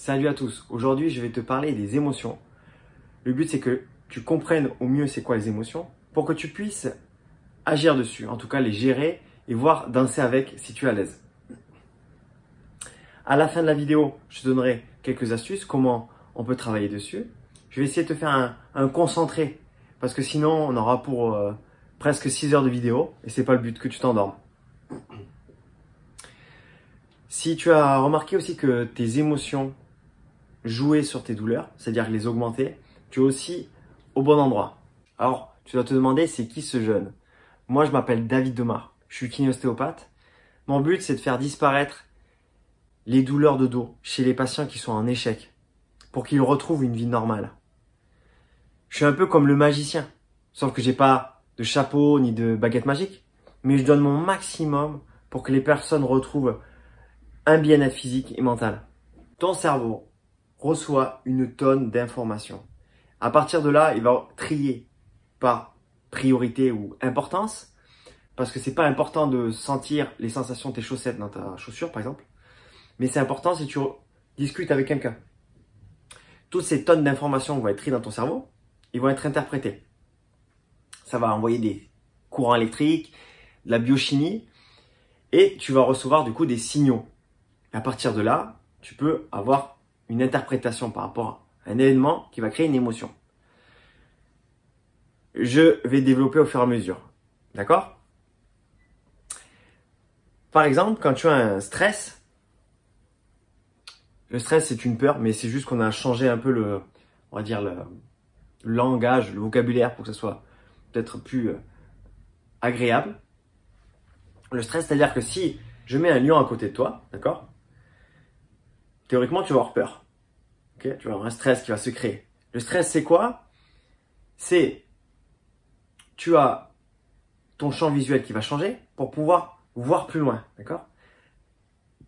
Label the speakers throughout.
Speaker 1: Salut à tous, aujourd'hui je vais te parler des émotions. Le but c'est que tu comprennes au mieux c'est quoi les émotions pour que tu puisses agir dessus, en tout cas les gérer et voir danser avec si tu es à l'aise. À la fin de la vidéo, je te donnerai quelques astuces, comment on peut travailler dessus. Je vais essayer de te faire un concentré parce que sinon on aura pour presque 6 heures de vidéo et c'est pas le but que tu t'endormes. Si tu as remarqué aussi que tes émotions jouaient sur tes douleurs, c'est-à-dire les augmenter, tu es aussi au bon endroit. Alors, tu dois te demander, c'est qui ce jeune? Moi, je m'appelle David Demar, je suis kiné-ostéopathe. Mon but, c'est de faire disparaître les douleurs de dos chez les patients qui sont en échec pour qu'ils retrouvent une vie normale. Je suis un peu comme le magicien, sauf que j'ai pas de chapeau ni de baguette magique, mais je donne mon maximum pour que les personnes retrouvent un bien-être physique et mental. Ton cerveau reçoit une tonne d'informations. À partir de là, il va trier par priorité ou importance, parce que c'est pas important de sentir les sensations de tes chaussettes dans ta chaussure, par exemple, mais c'est important si tu discutes avec quelqu'un. Toutes ces tonnes d'informations vont être triées dans ton cerveau, ils vont être interprétées. Ça va envoyer des courants électriques, de la biochimie, et tu vas recevoir du coup des signaux. À partir de là, tu peux avoir une interprétation par rapport à un événement qui va créer une émotion. Je vais développer au fur et à mesure. D'accord? Par exemple, quand tu as un stress, le stress c'est une peur, mais c'est juste qu'on a changé un peu le langage, le vocabulaire pour que ce soit peut-être plus agréable. Le stress, c'est-à-dire que si je mets un lion à côté de toi, d'accord? Théoriquement, tu vas avoir peur. Okay, tu vas avoir un stress qui va se créer. Le stress, c'est quoi? C'est tu as ton champ visuel qui va changer pour pouvoir voir plus loin, d'accord?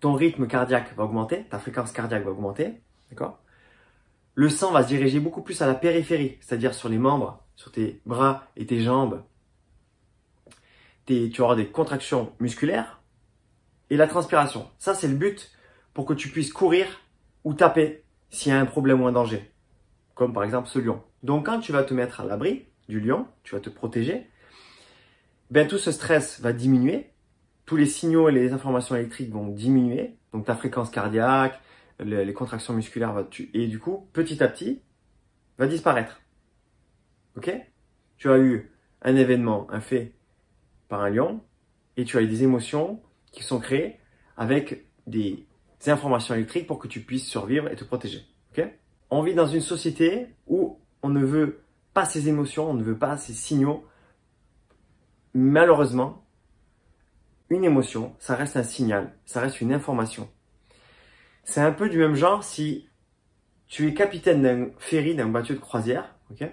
Speaker 1: Ton rythme cardiaque va augmenter, ta fréquence cardiaque va augmenter, d'accord? Le sang va se diriger beaucoup plus à la périphérie, c'est-à-dire sur les membres, sur tes bras et tes jambes. Tu auras des contractions musculaires et la transpiration. Ça, c'est le but pour que tu puisses courir ou taper s'il y a un problème ou un danger, comme par exemple ce lion. Donc, quand tu vas te mettre à l'abri du lion, tu vas te protéger, ben, tout ce stress va diminuer, tous les signaux et les informations électriques vont diminuer, donc ta fréquence cardiaque, les contractions musculaires et du coup, petit à petit, va disparaître. Ok? Tu as eu un événement, un fait par un lion, et tu as eu des émotions qui sont créées avec des informations électriques pour que tu puisses survivre et te protéger. Okay? On vit dans une société où on ne veut pas ces émotions, on ne veut pas ces signaux. Malheureusement, une émotion, ça reste un signal, ça reste une information. C'est un peu du même genre si tu es capitaine d'un ferry, d'un bateau de croisière, ok?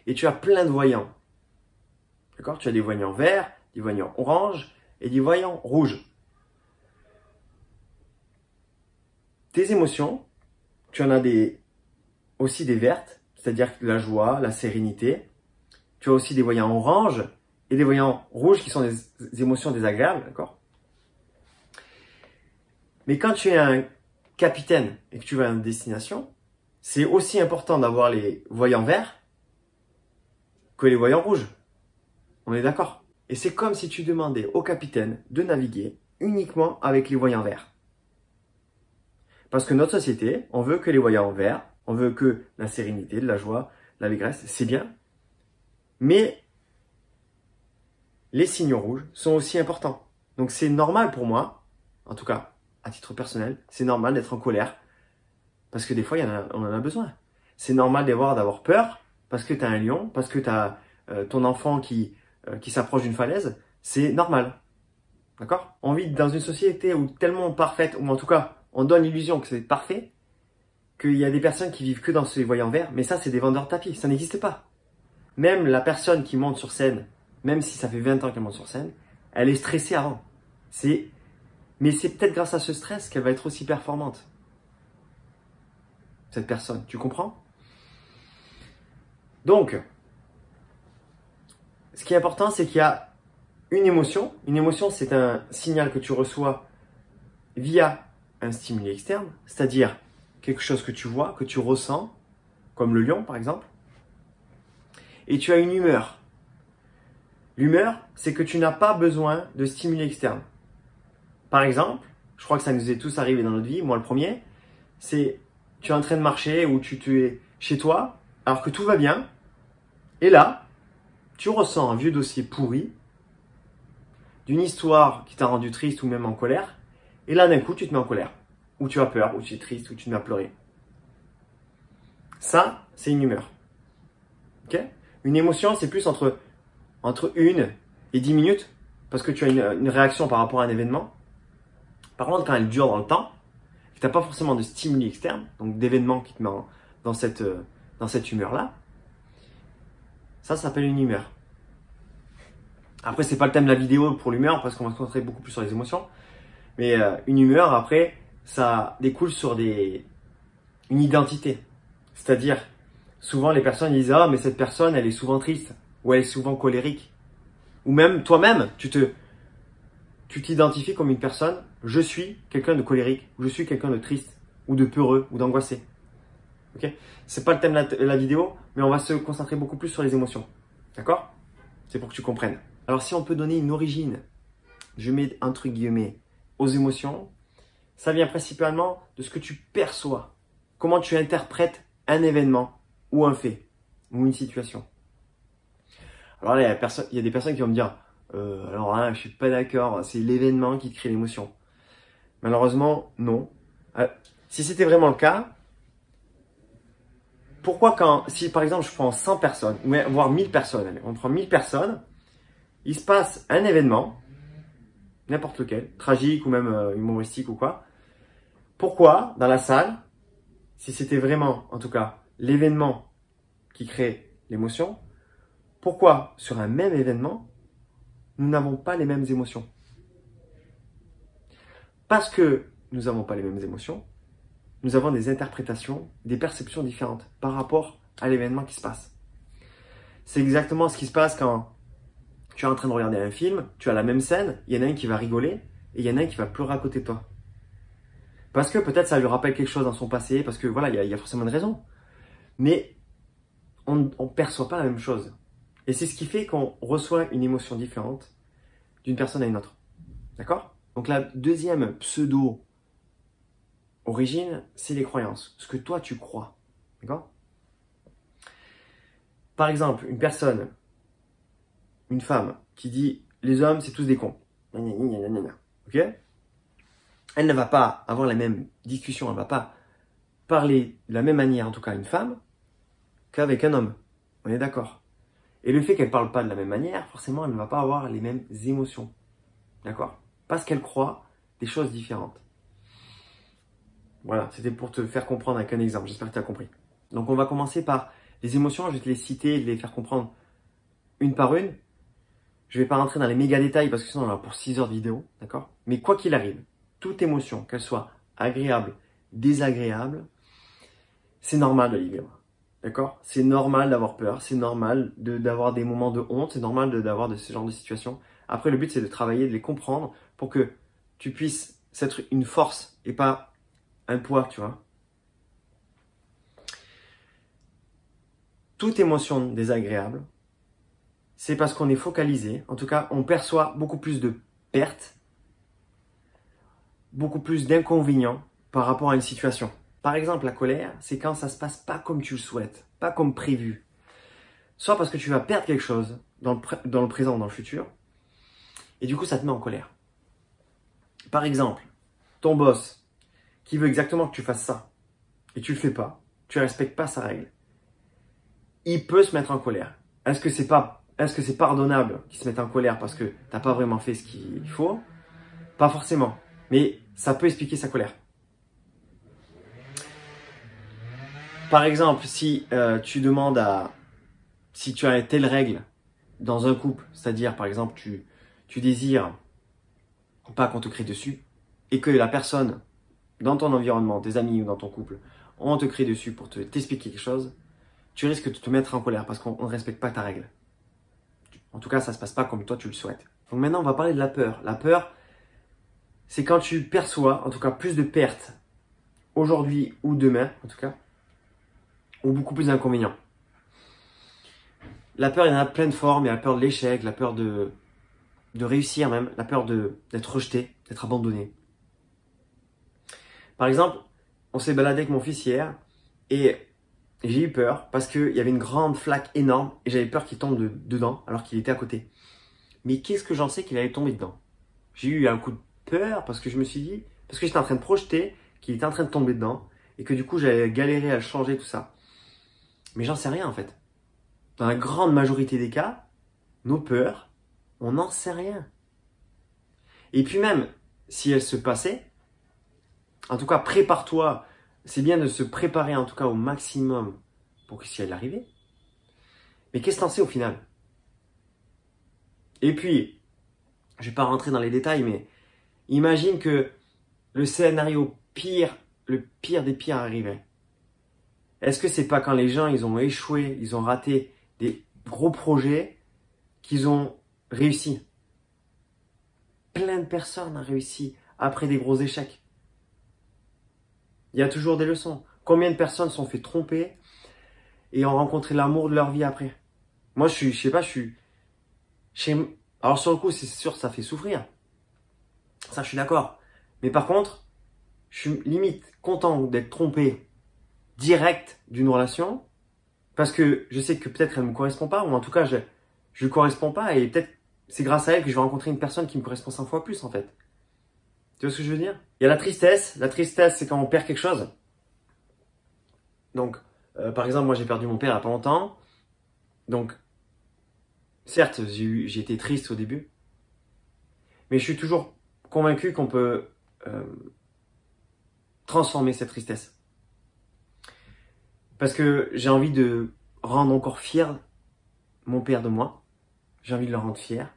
Speaker 1: Et tu as plein de voyants. D'accord? Tu as des voyants verts, des voyants orange et des voyants rouges. Tes émotions, tu en as aussi des vertes, c'est-à-dire la joie, la sérénité. Tu as aussi des voyants orange et des voyants rouges qui sont des émotions désagréables, d'accord? Mais quand tu es un capitaine et que tu vas à une destination, c'est aussi important d'avoir les voyants verts que les voyants rouges. On est d'accord? Et c'est comme si tu demandais au capitaine de naviguer uniquement avec les voyants verts. Parce que notre société, on veut que les voyants verts, on veut que la sérénité, de la joie, l'allégresse, c'est bien. Mais les signaux rouges sont aussi importants. Donc c'est normal pour moi, en tout cas à titre personnel, c'est normal d'être en colère. Parce que des fois, on en a besoin. C'est normal d'avoir peur parce que tu as un lion, parce que tu as ton enfant qui s'approche d'une falaise. C'est normal. D'accord? On vit dans une société où tellement parfaite, ou en tout cas, on donne l'illusion que c'est parfait, qu'il y a des personnes qui vivent que dans ces voyants verts, mais ça, c'est des vendeurs de tapis, ça n'existe pas. Même la personne qui monte sur scène, même si ça fait 20 ans qu'elle monte sur scène, elle est stressée avant. Mais c'est peut-être grâce à ce stress qu'elle va être aussi performante. Cette personne, tu comprends? Donc, ce qui est important, c'est qu'il y a une émotion. Une émotion, c'est un signal que tu reçois via un stimuli externe, c'est-à-dire quelque chose que tu vois, que tu ressens, comme le lion par exemple, et tu as une humeur. L'humeur, c'est que tu n'as pas besoin de stimuli externe. Par exemple, je crois que ça nous est tous arrivé dans notre vie, moi le premier, c'est tu es en train de marcher ou tu es chez toi, alors que tout va bien, et là, tu ressens un vieux dossier pourri, d'une histoire qui t'a rendu triste ou même en colère, et là d'un coup tu te mets en colère, ou tu as peur, ou tu es triste, ou tu te mets à pleurer. Ça, c'est une humeur. Okay? Une émotion, c'est plus entre 1 et 10 minutes, parce que tu as une réaction par rapport à un événement. Par contre, quand elle dure dans le temps, et que tu n'as pas forcément de stimuli externe, donc d'événements qui te mettent dans cette humeur-là, ça s'appelle une humeur. Après, c'est pas le thème de la vidéo pour l'humeur, parce qu'on va se concentrer beaucoup plus sur les émotions. Mais une humeur, après, ça découle sur une identité. C'est-à-dire, souvent les personnes disent « Ah, mais cette personne, elle est souvent triste » ou « Elle est souvent colérique ». Ou même, toi-même, tu t'identifies comme une personne « Je suis quelqu'un de colérique » ou « Je suis quelqu'un de triste » ou de peureux ou d'angoissé. Okay? C'est pas le thème de la vidéo, mais on va se concentrer beaucoup plus sur les émotions. D'accord? C'est pour que tu comprennes. Alors, si on peut donner une origine, je mets entre guillemets, aux émotions, ça vient principalement de ce que tu perçois. Comment tu interprètes un événement ou un fait ou une situation. Alors là, il y a des personnes qui vont me dire alors là, je suis pas d'accord, c'est l'événement qui te crée l'émotion. Malheureusement, non. Si c'était vraiment le cas, pourquoi si par exemple je prends 100 personnes, voire 1000 personnes, allez, on prend 1000 personnes, il se passe un événement, n'importe lequel, tragique ou même humoristique ou quoi. Pourquoi, dans la salle, si c'était vraiment, en tout cas, l'événement qui crée l'émotion, pourquoi, sur un même événement, nous n'avons pas les mêmes émotions? Parce que nous n'avons pas les mêmes émotions, nous avons des interprétations, des perceptions différentes par rapport à l'événement qui se passe. C'est exactement ce qui se passe quand tu es en train de regarder un film, tu as la même scène, il y en a un qui va rigoler et il y en a un qui va pleurer à côté de toi. Parce que peut-être ça lui rappelle quelque chose dans son passé, parce que voilà, il y a forcément une raison. Mais on ne perçoit pas la même chose. Et c'est ce qui fait qu'on reçoit une émotion différente d'une personne à une autre. D'accord? Donc la deuxième pseudo-origine, c'est les croyances. Ce que toi, tu crois. D'accord? Par exemple, une femme qui dit « les hommes, c'est tous des cons ». Ok? Elle ne va pas avoir la même discussion, elle ne va pas parler de la même manière, en tout cas une femme, qu'avec un homme. On est d'accord? Et le fait qu'elle ne parle pas de la même manière, forcément, elle ne va pas avoir les mêmes émotions. D'accord? Parce qu'elle croit des choses différentes. Voilà, c'était pour te faire comprendre avec un exemple. J'espère que tu as compris. Donc, on va commencer par les émotions. Je vais te les citer et les faire comprendre une par une. Je ne vais pas rentrer dans les méga détails parce que sinon, on en a pour 6 heures de vidéo. D'accord? Mais quoi qu'il arrive, toute émotion, qu'elle soit agréable, désagréable, c'est normal de les vivre. D'accord? C'est normal d'avoir peur, c'est normal d'avoir des moments de honte, c'est normal d'avoir de ce genre de situation. Après, le but, c'est de travailler, de les comprendre pour que tu puisses être une force et pas un poids, tu vois. Toute émotion désagréable, c'est parce qu'on est focalisé. En tout cas, on perçoit beaucoup plus de pertes, beaucoup plus d'inconvénients par rapport à une situation. Par exemple, la colère, c'est quand ça se passe pas comme tu le souhaites, pas comme prévu. Soit parce que tu vas perdre quelque chose dans le présent ou dans le futur, et du coup, ça te met en colère. Par exemple, ton boss qui veut exactement que tu fasses ça, et tu le fais pas, tu respectes pas sa règle, il peut se mettre en colère. Est-ce que c'est pardonnable qu'il se mette en colère parce que t'as pas vraiment fait ce qu'il faut? Pas forcément, mais ça peut expliquer sa colère. Par exemple, si tu demandes si tu as telle règle dans un couple, c'est-à-dire par exemple tu désires pas qu'on te crie dessus et que la personne dans ton environnement, tes amis ou dans ton couple, on te crie dessus pour t'expliquer quelque chose, tu risques de te mettre en colère parce qu'on ne respecte pas ta règle. En tout cas, ça ne se passe pas comme toi tu le souhaites. Donc maintenant, on va parler de la peur. La peur, c'est quand tu perçois, en tout cas, plus de pertes aujourd'hui ou demain, en tout cas, ou beaucoup plus d'inconvénients. La peur, il y en a plein de formes. Il y a la peur de l'échec, la peur de réussir même, la peur d'être rejeté, d'être abandonné. Par exemple, on s'est baladé avec mon fils hier et j'ai eu peur parce qu'il y avait une grande flaque énorme et j'avais peur qu'il tombe dedans alors qu'il était à côté. Mais qu'est-ce que j'en sais qu'il allait tomber dedans? J'ai eu un coup de peur parce que je me suis dit, parce que j'étais en train de projeter qu'il était en train de tomber dedans et que du coup j'allais galérer à le changer, tout ça. Mais j'en sais rien en fait. Dans la grande majorité des cas, nos peurs, on n'en sait rien. Et puis même, si elles se passaient, en tout cas, prépare-toi. C'est bien de se préparer en tout cas au maximum pour que si elle arrivait. Mais qu'est-ce que t'en sais au final? Et puis, je vais pas rentrer dans les détails, mais imagine que le scénario pire, le pire des pires arrivait. Est-ce que c'est pas quand les gens, ils ont échoué, ils ont raté des gros projets qu'ils ont réussi? Plein de personnes ont réussi après des gros échecs. Il y a toujours des leçons. Combien de personnes se sont fait tromper et ont rencontré l'amour de leur vie après? Moi, je sais pas, alors sur le coup, c'est sûr, ça fait souffrir. Ça, je suis d'accord. Mais par contre, je suis limite content d'être trompé direct d'une relation parce que je sais que peut-être elle ne me correspond pas ou en tout cas, je ne correspond pas et peut-être c'est grâce à elle que je vais rencontrer une personne qui me correspond 100 fois plus en fait. Tu vois ce que je veux dire? Il y a la tristesse. La tristesse, c'est quand on perd quelque chose. Donc, par exemple, moi, j'ai perdu mon père il n'y a pas longtemps. Donc, certes, j'ai été triste au début. Mais je suis toujours convaincu qu'on peut transformer cette tristesse. Parce que j'ai envie de rendre encore fier mon père de moi. J'ai envie de le rendre fier.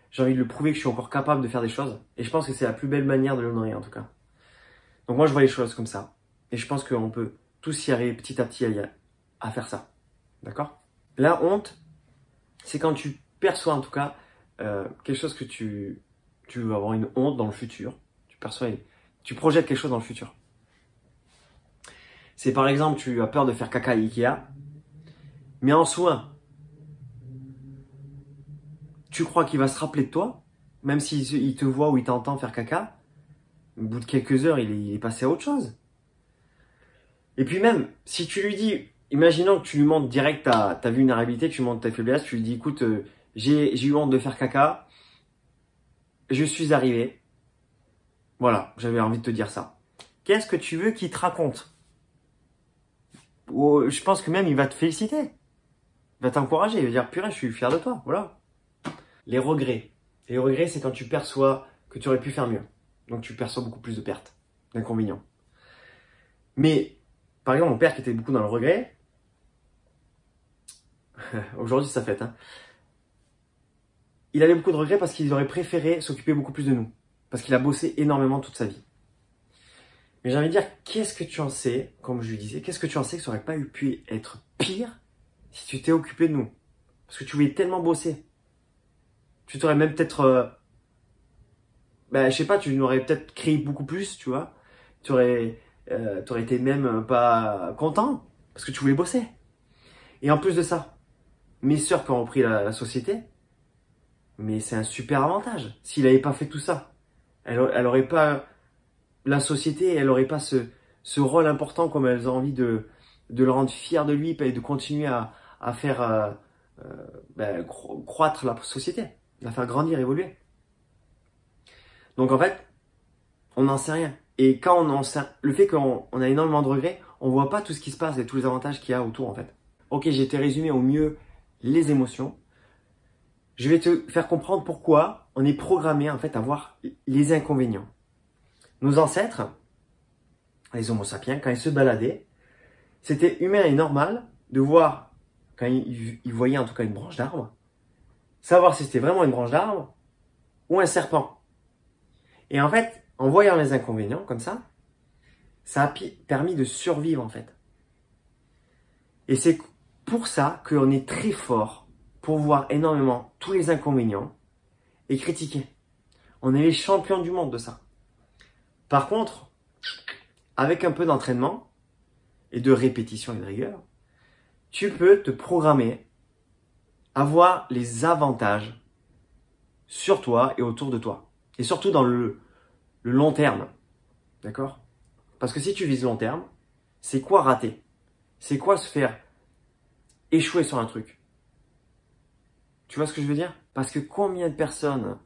Speaker 1: J'ai envie de le prouver que je suis encore capable de faire des choses. Et je pense que c'est la plus belle manière de l'honorer en tout cas. Donc moi je vois les choses comme ça. Et je pense qu'on peut tous y arriver petit à petit à faire ça. D'accord? La honte, c'est quand tu perçois en tout cas quelque chose que tu veux avoir une honte dans le futur. Tu projettes quelque chose dans le futur. C'est par exemple, tu as peur de faire caca à Ikea. Mais en soi, tu crois qu'il va se rappeler de toi, même s'il te voit ou il t'entend faire caca, au bout de quelques heures, il est passé à autre chose. Et puis même, si tu lui dis, imaginons que tu lui montres direct ta vulnérabilité, tu lui montres ta faiblesse, tu lui dis, écoute, j'ai eu honte de faire caca, je suis arrivé, voilà, j'avais envie de te dire ça. Qu'est-ce que tu veux qu'il te raconte? Je pense que même il va te féliciter, il va t'encourager, il va dire, purée, je suis fier de toi, voilà. Les regrets. Les regrets, c'est quand tu perçois que tu aurais pu faire mieux. Donc tu perçois beaucoup plus de pertes, d'inconvénients. Mais, par exemple, mon père qui était beaucoup dans le regret, aujourd'hui ça fête, hein. Il avait beaucoup de regrets parce qu'il aurait préféré s'occuper beaucoup plus de nous. Parce qu'il a bossé énormément toute sa vie. Mais j'ai envie de dire, qu'est-ce que tu en sais, comme je lui disais, qu'est-ce que tu en sais que ça aurait pas pu être pire si tu t'es occupé de nous? Parce que tu voulais tellement bosser. Tu t'aurais même peut-être, je sais pas, tu n'aurais peut-être créé beaucoup plus, tu vois. Tu aurais été même pas content parce que tu voulais bosser. Et en plus de ça, mes sœurs qui ont repris la société, mais c'est un super avantage. S'il n'avait pas fait tout ça, elle aurait pas la société, elle aurait pas ce rôle important comme elles ont envie de le rendre fier de lui et de continuer à faire croître la société, la faire grandir, évoluer. Donc en fait, on n'en sait rien. Et quand on en sait, le fait qu'on a énormément de regrets, on voit pas tout ce qui se passe et tous les avantages qu'il y a autour en fait. Ok, j'ai été résumé au mieux les émotions. Je vais te faire comprendre pourquoi on est programmé en fait à voir les inconvénients. Nos ancêtres, les Homo sapiens, quand ils se baladaient, c'était humain et normal de voir, quand ils voyaient en tout cas une branche d'arbre, savoir si c'était vraiment une branche d'arbre ou un serpent. Et en fait, en voyant les inconvénients comme ça a permis de survivre en fait. Et c'est pour ça qu'on est très fort pour voir énormément tous les inconvénients et critiquer. On est les champions du monde de ça. Par contre, avec un peu d'entraînement et de répétition et de rigueur, tu peux te programmer à voir les avantages sur toi et autour de toi. Et surtout dans le long terme. D'accord? Parce que si tu vises long terme, c'est quoi rater? C'est quoi se faire échouer sur un truc? Tu vois ce que je veux dire? Parce que combien de personnes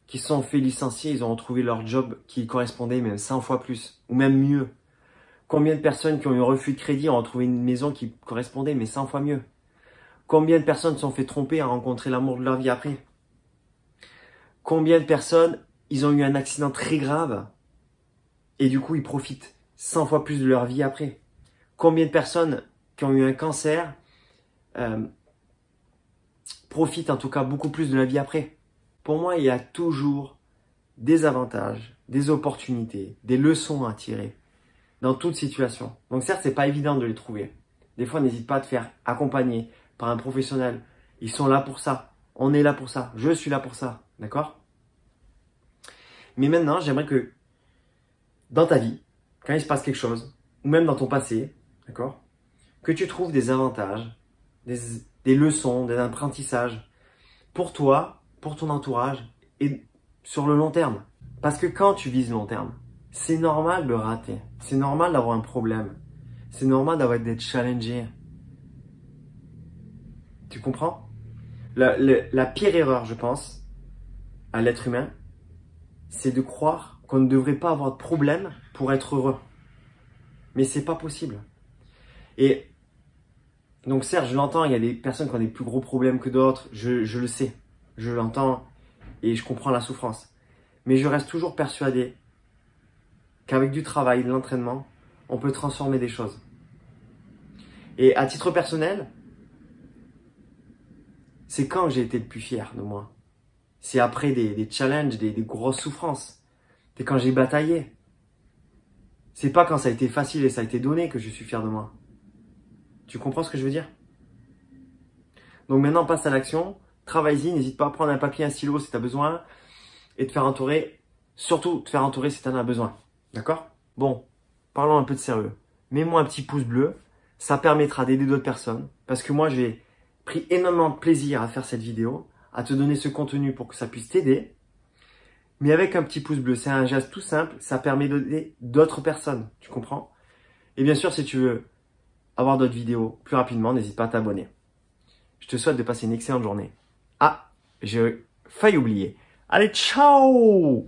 Speaker 1: qui se sont fait licencier, ils ont retrouvé leur job qui correspondait même 100 fois plus, ou même mieux. Combien de personnes qui ont eu un refus de crédit ont retrouvé une maison qui correspondait mais 100 fois mieux. Combien de personnes se sont fait tromper à rencontrer l'amour de leur vie après? Combien de personnes, ils ont eu un accident très grave et du coup ils profitent 100 fois plus de leur vie après? Combien de personnes qui ont eu un cancer profitent en tout cas beaucoup plus de la vie après? Pour moi, il y a toujours des avantages, des opportunités, des leçons à tirer dans toute situation. Donc certes, c'est pas évident de les trouver. Des fois, n'hésite pas à te faire accompagner par un professionnel. Ils sont là pour ça. On est là pour ça. Je suis là pour ça. D'accord? Mais maintenant, j'aimerais que dans ta vie, quand il se passe quelque chose, ou même dans ton passé, d'accord, que tu trouves des avantages, des leçons, des apprentissages pour toi, pour ton entourage et sur le long terme. Parce que quand tu vises long terme, c'est normal de rater. C'est normal d'avoir un problème. C'est normal d'être challengé. Tu comprends? La pire erreur, je pense, à l'être humain, c'est de croire qu'on ne devrait pas avoir de problème pour être heureux. Mais c'est pas possible. Et donc certes, je l'entends, il y a des personnes qui ont des plus gros problèmes que d'autres, je le sais. Je l'entends et je comprends la souffrance. Mais je reste toujours persuadé qu'avec du travail, de l'entraînement, on peut transformer des choses. Et à titre personnel, c'est quand j'ai été le plus fier de moi. C'est après des challenges, des grosses souffrances. C'est quand j'ai bataillé. C'est pas quand ça a été facile et ça a été donné que je suis fier de moi. Tu comprends ce que je veux dire? Donc maintenant, passe à l'action. Travaille-y, n'hésite pas à prendre un papier, un stylo si tu as besoin. Et te faire entourer. Surtout, te faire entourer si tu en as besoin. D'accord? Bon, parlons un peu de sérieux. Mets-moi un petit pouce bleu. Ça permettra d'aider d'autres personnes. Parce que moi, j'ai pris énormément de plaisir à faire cette vidéo, à te donner ce contenu pour que ça puisse t'aider. Mais avec un petit pouce bleu, c'est un geste tout simple, ça permet d'aider d'autres personnes, tu comprends? Et bien sûr, si tu veux avoir d'autres vidéos plus rapidement, n'hésite pas à t'abonner. Je te souhaite de passer une excellente journée. Ah, j'ai failli oublier. Allez, ciao!